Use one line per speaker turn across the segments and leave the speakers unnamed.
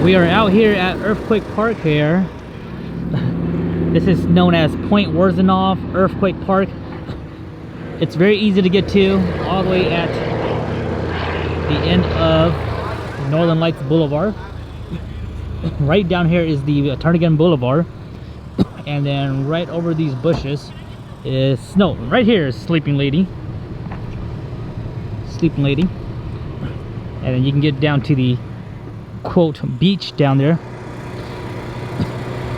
We are out here at Earthquake Park here. This is known as Point Wurzenow Earthquake Park. It's very easy to get to, all the way at the end of Northern Lights Boulevard. Right down here is the Turnagain Boulevard. And then right over these bushes is, no, right here is Sleeping Lady. Sleeping Lady. And then you can get down to the quote beach down there.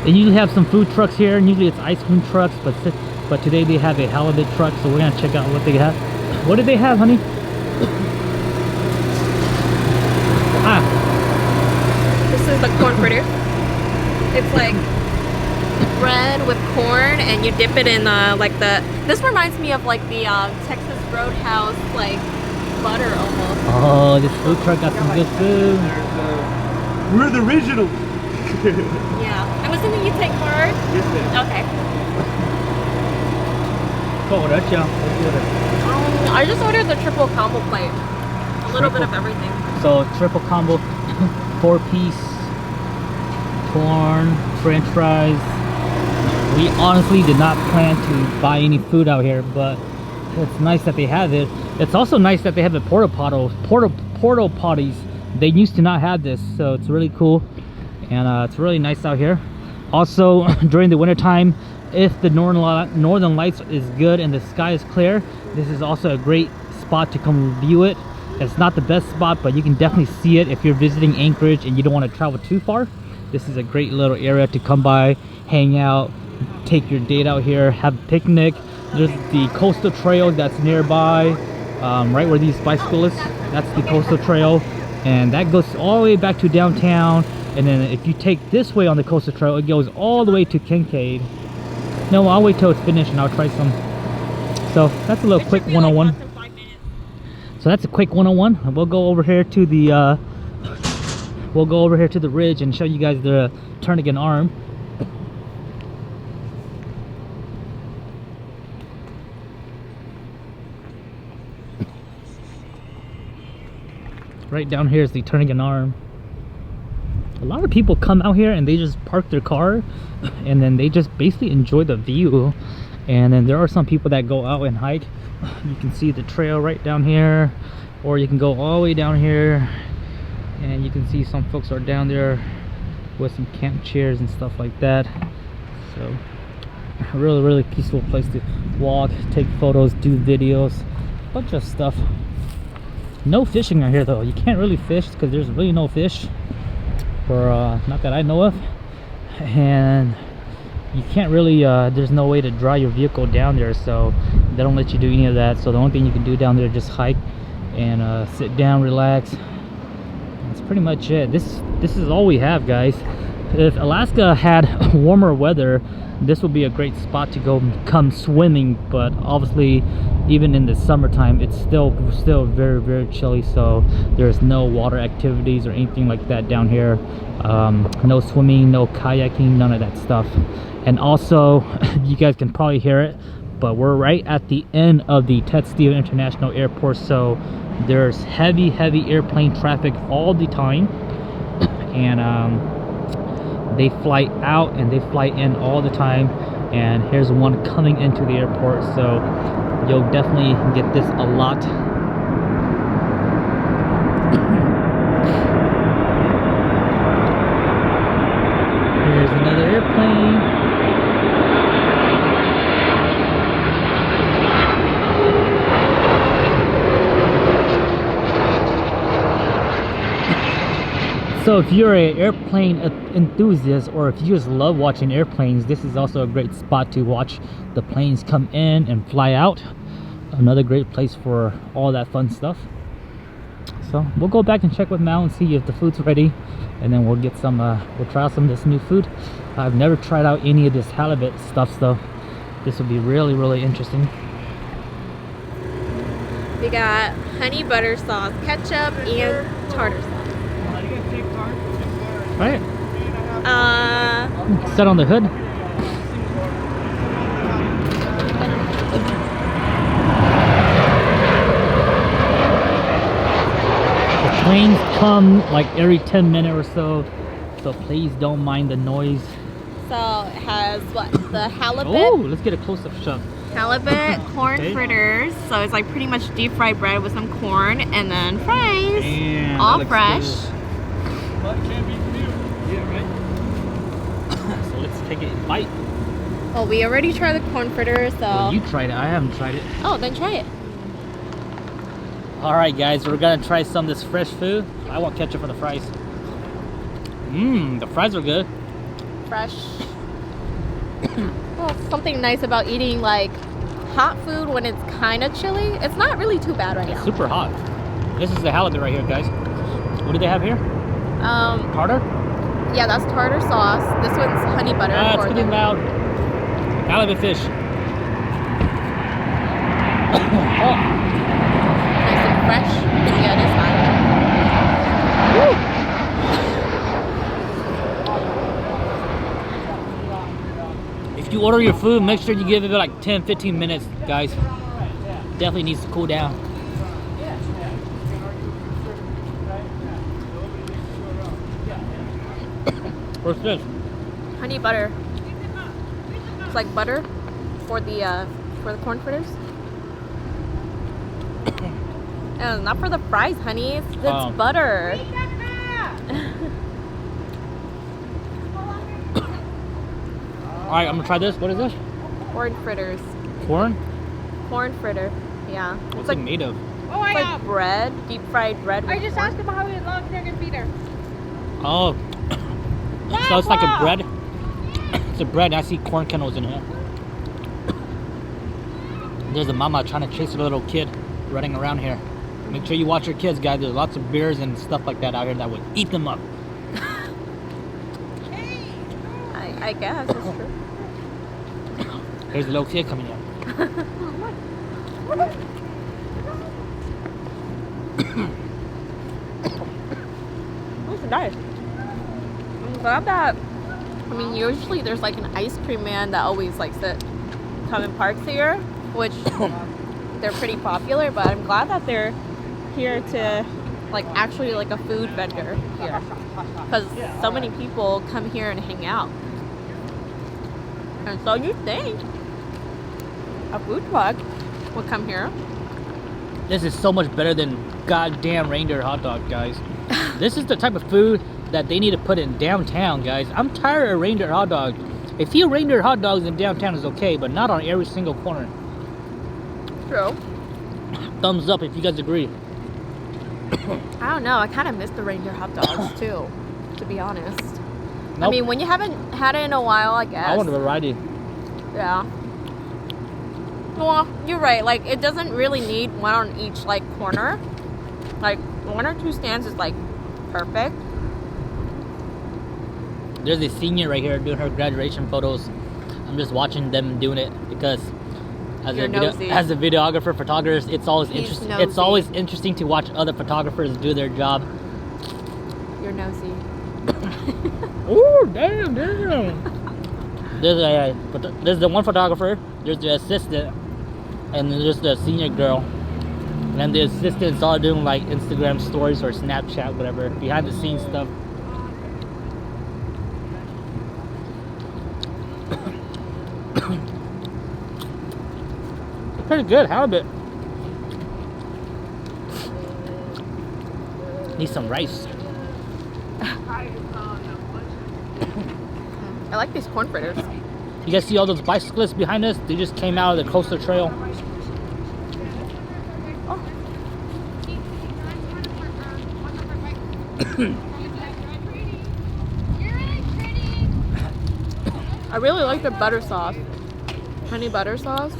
They usually have some food trucks here, and usually it's ice cream trucks, but today they have a halibut truck, so we're gonna check out what they have. What did they have, honey?
This is the corn fritter. It's like bread with corn, and you dip it in like the. This reminds me of like the Texas Roadhouse, like butter almost.
Oh, this food truck got some good food.
We're the original.
Yeah, I'm assuming you take card.
Yes, ma'am.
Okay.
What ordered you?
I just ordered the triple combo plate. A little bit of everything.
So triple combo, 4-piece, corn, French fries. We honestly did not plan to buy any food out here, but it's nice that they have it. It's also nice that they have the porta potties. They used to not have this, so it's really cool, and it's really nice out here. Also, during the winter time, if the northern lights is good and the sky is clear, this is also a great spot to come view it. It's not the best spot, but you can definitely see it if you're visiting Anchorage and you don't want to travel too far. This is a great little area to come by, hang out, take your date out here, have a picnic. There's the coastal trail that's nearby, right where these bicyclists, that's the coastal trail, and that goes all the way back to downtown. And then if you take this way on the coastal trail, it goes all the way to Kincaid. No, I'll wait till it's finished and I'll try some. So that's a little quick 101. So that's a quick 101. We'll go over here to the ridge and show you guys the Turnagain Arm. Right down here is the Turnagain Arm. A lot of people come out here and they just park their car and then they just basically enjoy the view. And then there are some people that go out and hike. You can see the trail right down here, or you can go all the way down here and you can see some folks are down there with some camp chairs and stuff like that. So a really peaceful place to walk, take photos, do videos, a bunch of stuff. No fishing out here though. You can't really fish because there's really no fish, or not that I know of, and you can't really there's no way to dry your vehicle down there, so they don't let you do any of that. So the only thing you can do down there is just hike and sit down, relax. That's pretty much it. This is all we have, guys. If Alaska had warmer weather, this would be a great spot to go come swimming, but obviously even in the summertime it's still very chilly, so there's no water activities or anything like that down here. No swimming, no kayaking, none of that stuff. And also, you guys can probably hear it, but we're right at the end of the Ted Stevens International Airport, so there's heavy airplane traffic all the time. And they fly out and they fly in all the time, and here's one coming into the airport, so you'll definitely get this a lot. Here's another airplane. So if you're an airplane enthusiast, or if you just love watching airplanes, this is also a great spot to watch the planes come in and fly out. Another great place for all that fun stuff. So we'll go back and check with Mal and see if the food's ready, and then we'll get some we'll try out some of this new food. I've never tried out any of this halibut stuff, so this will be really interesting.
We got honey butter sauce, ketchup, and tartar sauce.
Right. Set on the hood. The planes come like every 10 minutes or so. so please don't mind the noise.
So it has what? The halibut.
Oh, let's get a close-up shot.
Halibut, corn
Okay.
fritters. So it's like pretty much deep fried bread with some corn and then fries.
Man,
all
that looks
fresh.
good.
But can't be new. Yeah, right?
So let's take it a bite.
Well, we already tried the corn fritters, so.
Well, you tried it. I haven't tried it.
Oh, then try it.
All right, guys, we're gonna try some of this fresh food. I want ketchup for the fries. Mmm, the fries are good.
Fresh. Well, something nice about eating like hot food when it's kind of chilly. It's not really too bad right
It's
now.
super hot. This is the halibut right here, guys. What do they have here? Tartar?
Yeah, that's tartar sauce. This one's honey butter.
It's
for
getting
the-
loud. Halibut fish. Oh.
Nice and fresh. Yeah, it is hot.
If you order your food, make sure you give it like 10-15 minutes, guys. Definitely needs to cool down. What's this?
Honey butter. It's like butter for the corn fritters. And not for the fries, honey. It's
Oh.
butter.
All right, I'm gonna try this. What is this?
Corn fritters.
Corn?
Corn fritter. Yeah.
What's
It's like,
it made of?
Oh,
it's like bread, deep fried bread.
I
with
just
corn.
asked him how long they're gonna be there.
Oh, so it's like a bread. It's a bread. I see corn kernels in here. There's a mama trying to chase a little kid running around here. Make sure you watch your kids, guys. There's lots of bears and stuff like that out here that would eat them up.
I guess it's true.
There's a little kid coming in.
It's nice. I'm glad that. I mean, usually there's like an ice cream man that always likes to come in parks here, which they're pretty popular. But I'm glad that they're here to like actually like a food vendor here, because so many people come here and hang out. And so you think a food truck would come here?
This is so much better than goddamn reindeer hot dog, guys. This is the type of food that they need to put in downtown, guys. I'm tired of reindeer hot dogs. A few reindeer hot dogs in downtown is okay, but not on every single corner.
True.
Thumbs up if you guys agree.
I don't know. I kind of miss the reindeer hot dogs too, to be honest. I
Nope.
mean, when you haven't had it in a while, I guess.
I want a variety.
Yeah. Well, you're right. Like, it doesn't really need one on each like corner. Like, one or two stands is like perfect.
There's a senior right here doing her graduation photos. I'm just watching them doing it because
You're nosy.
as a videographer, photographer, it's always
He's
interesting.
nosy.
It's always interesting to watch other photographers do their job.
You're nosy.
Oh, damn. There's the one photographer, there's the assistant, and then there's the senior girl. And then the assistant's all doing like Instagram stories or Snapchat, whatever, behind the scenes stuff. Pretty good, halibut. Need some rice.
I like these corn fritters.
You guys see all those bicyclists behind us? They just came out of the coastal trail.
I really like the butter sauce. Honey butter sauce.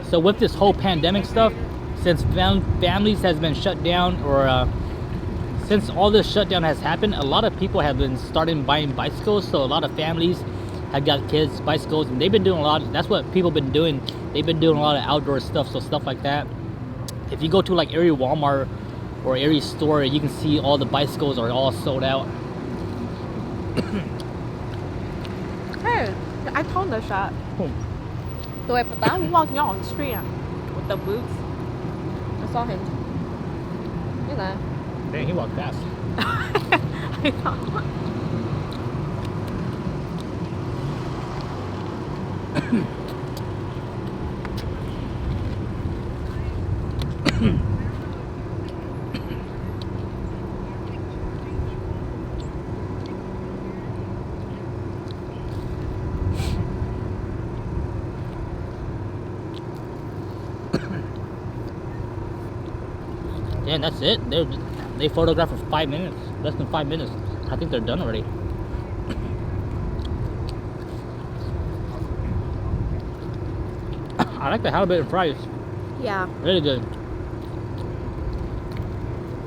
So with this whole pandemic stuff, since families has been shut down, or since all this shutdown has happened, a lot of people have been starting buying bicycles. So a lot of families have got kids bicycles, and they've been doing a lot. That's what people been doing. They've been doing a lot of outdoor stuff. So stuff like that. If you go to like every Walmart or every store, you can see all the bicycles are all sold out.
Hey, I told the shot.
Cool.
The way, but that walking on the street with the boots. I saw him. You know.
Dang, he walked fast.
I know.
Yeah, and that's it. They photographed for 5 minutes, less than 5 minutes. I think they're done already. I like the halibut and fries.
Yeah,
Really good.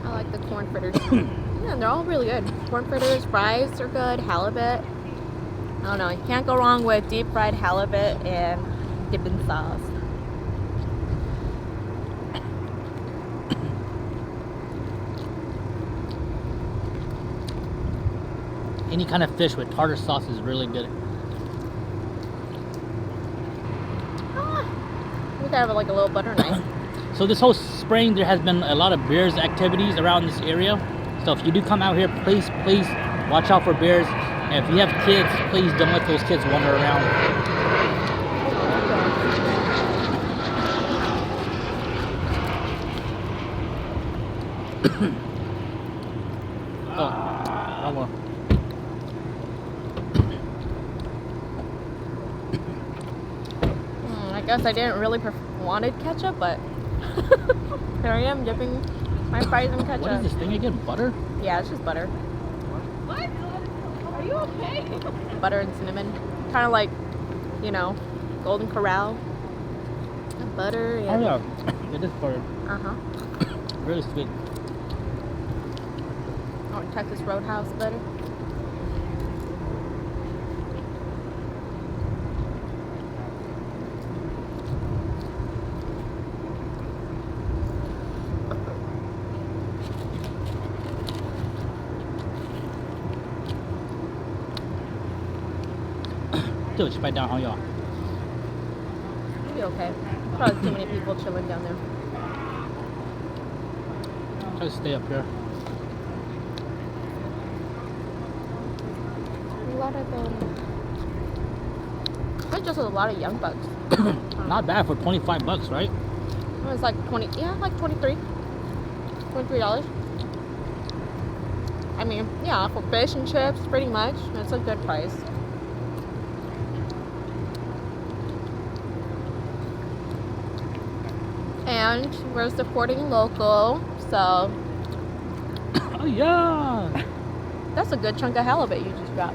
I like the corn fritters. Yeah, they're all really good. Corn fritters, fries are good, halibut. I don't know, you can't go wrong with deep fried halibut and dipping sauce.
Any kind of fish with tartar sauce is really good.
We could have like a little butter knife.
So this whole spring there has been a lot of bears activities around this area. So if you do come out here, please watch out for bears. And if you have kids, please don't let those kids wander around. Oh, one more.
I guess I didn't really wanted ketchup, but here I am dipping my fries in ketchup.
What is this thing again? Butter?
Yeah, it's just butter.
What? Are you okay?
Butter and cinnamon. Kind of like, you know, Golden Corral. Butter
Oh
and...
yeah, it is butter.
Uh-huh.
Really sweet.
Oh, Texas Roadhouse butter.
Dude, just bite down how y'all.
You'll be okay. Probably too many people chilling down there.
Try to stay up here.
A lot of there's just a lot of young bucks.
Not bad for 25 bucks, right?
It was like 20, yeah, like 23. $23. I mean, yeah, for fish and chips, pretty much. It's a good price. And we're supporting local, so
Oh yeah!
that's a good chunk of halibut you just got.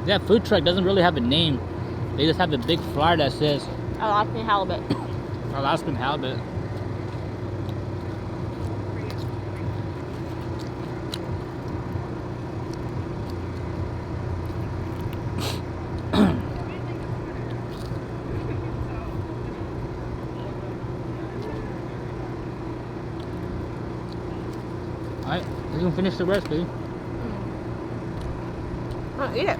That food truck doesn't really have a name. They just have a big flyer that says
Alaskan halibut.
Alaskan halibut. Alright, you can finish the rest, dude.
Oh, eat it.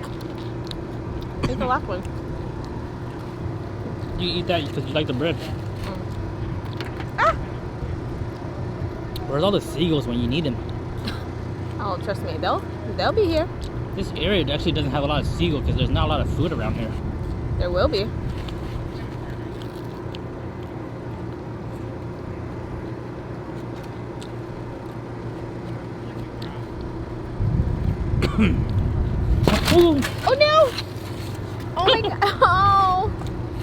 Eat the last one.
You eat that because you like the bread.
Ah!
Where's all the seagulls when you need them?
Oh, trust me, they'll be here.
This area actually doesn't have a lot of seagulls because there's not a lot of food around here.
There will be.
Ooh,
Oh no! Oh my god! Oh,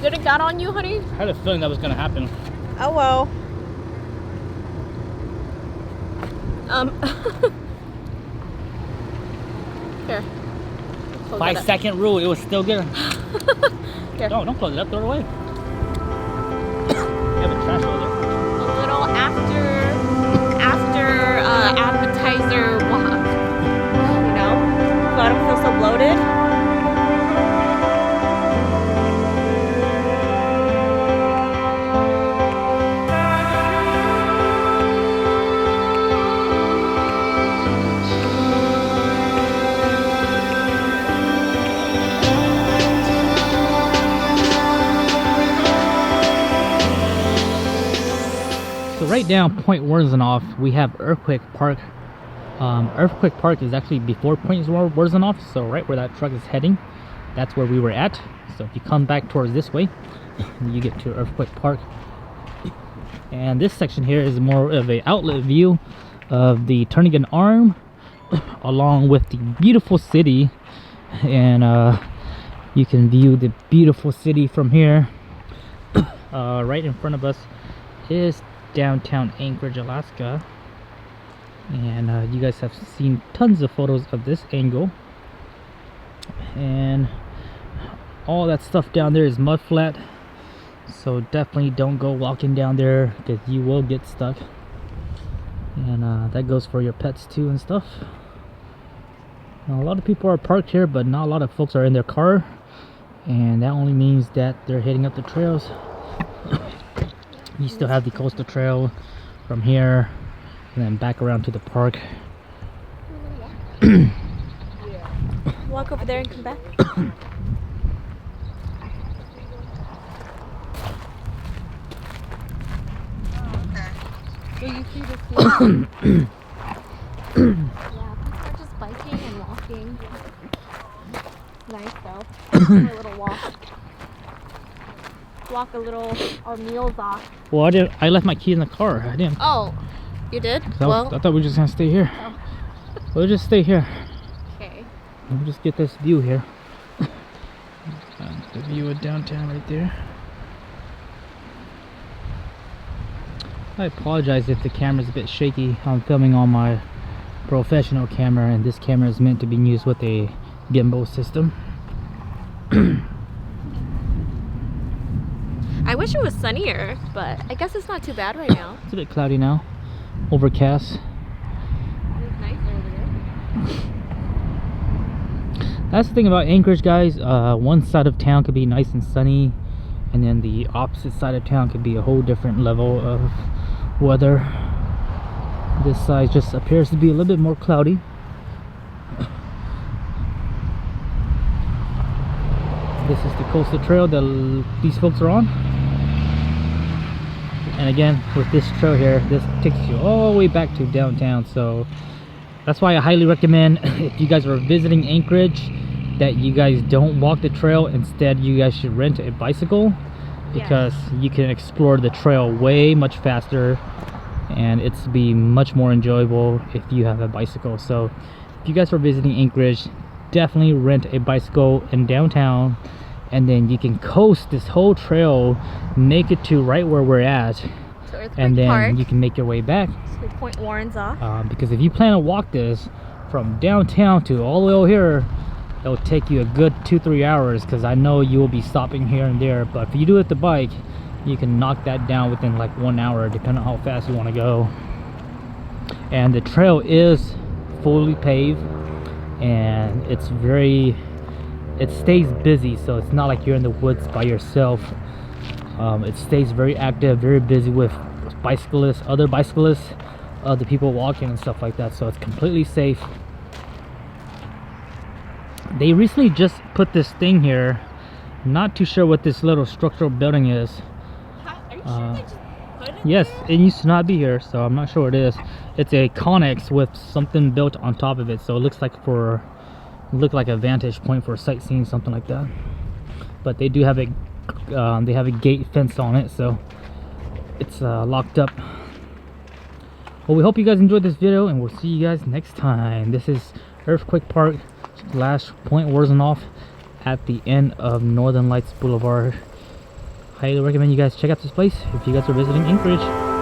did it got on you, honey?
I had a feeling that was gonna happen.
Oh well. Here. Close
5
it up.
second rule, it was still good.
Here.
No, don't close it up, throw it away. You have a trash over there.
A little after appetizer walk. You know? So I don't feel so bloated.
So right down Point Worzenoff, we have Earthquake Park. Earthquake Park is actually before Point Worzenoff, so right where that truck is heading, that's where we were at. So if you come back towards this way, you get to Earthquake Park. And this section here is more of a outlet view of the Turnagain Arm, along with the beautiful city. And you can view the beautiful city from here. Right in front of us is downtown Anchorage, Alaska. And you guys have seen tons of photos of this angle. And all that stuff down there is mud flat, so definitely don't go walking down there because you will get stuck. And that goes for your pets too and stuff. Now, a lot of people are parked here, but not a lot of folks are in their car, and that only means that they're heading up the trails. You still have the coastal trail from here and then back around to the park.
Walk over there and come back.
So you see this here?
Yeah, people are just biking and walking. Nice though. A little walk. Walk a little, our meals off.
Well, I left my key in the car. I didn't.
Oh, you did?
I thought we were just gonna stay here.
Oh.
We'll just stay here.
Okay.
We'll just get this view here. The view of downtown right there. I apologize if the camera's a bit shaky. I'm filming on my professional camera, and this camera is meant to be used with a gimbal system.
I wish it was sunnier, but I guess it's not too bad right now.
It's a bit cloudy now. Overcast.
It's nice over there.
That's the thing about Anchorage, guys. One side of town could be nice and sunny, and then the opposite side of town could be a whole different level of weather. This side just appears to be a little bit more cloudy. This is the coastal trail that these folks are on. And again, with this trail here, this takes you all the way back to downtown. So that's why I highly recommend, if you guys are visiting Anchorage, that you guys don't walk the trail. Instead, you guys should rent a bicycle, because you can explore the trail way much faster, and it's be much more enjoyable if you have a bicycle. So if you guys are visiting Anchorage, definitely rent a bicycle in downtown, and then you can coast this whole trail, make it to right where we're at, and then
Park.
you can make your way back.
So Point Worzenoff.
Because if you plan to walk this from downtown to all the way over here, it'll take you a good 2-3 hours, because I know you will be stopping here and there. But if you do it with the bike, you can knock that down within like 1 hour, depending on how fast you want to go. And the trail is fully paved, and it stays busy, so it's not like you're in the woods by yourself. It stays very active, very busy with bicyclists, other people walking and stuff like that, so it's completely safe. They recently just put this thing here. Not too sure what this little structural building is.
Are you sure they just put it
Yes,
there?
it used to not be here, so I'm not sure what it is. It's a connex with something built on top of it, so it looks like a vantage point for sightseeing, something like that. But they do have a gate fence on it, so it's locked up. Well, we hope you guys enjoyed this video, and we'll see you guys next time. This is Earthquake Park / Point Worzenoff at the end of Northern Lights Boulevard. Highly recommend you guys check out this place if you guys are visiting Anchorage.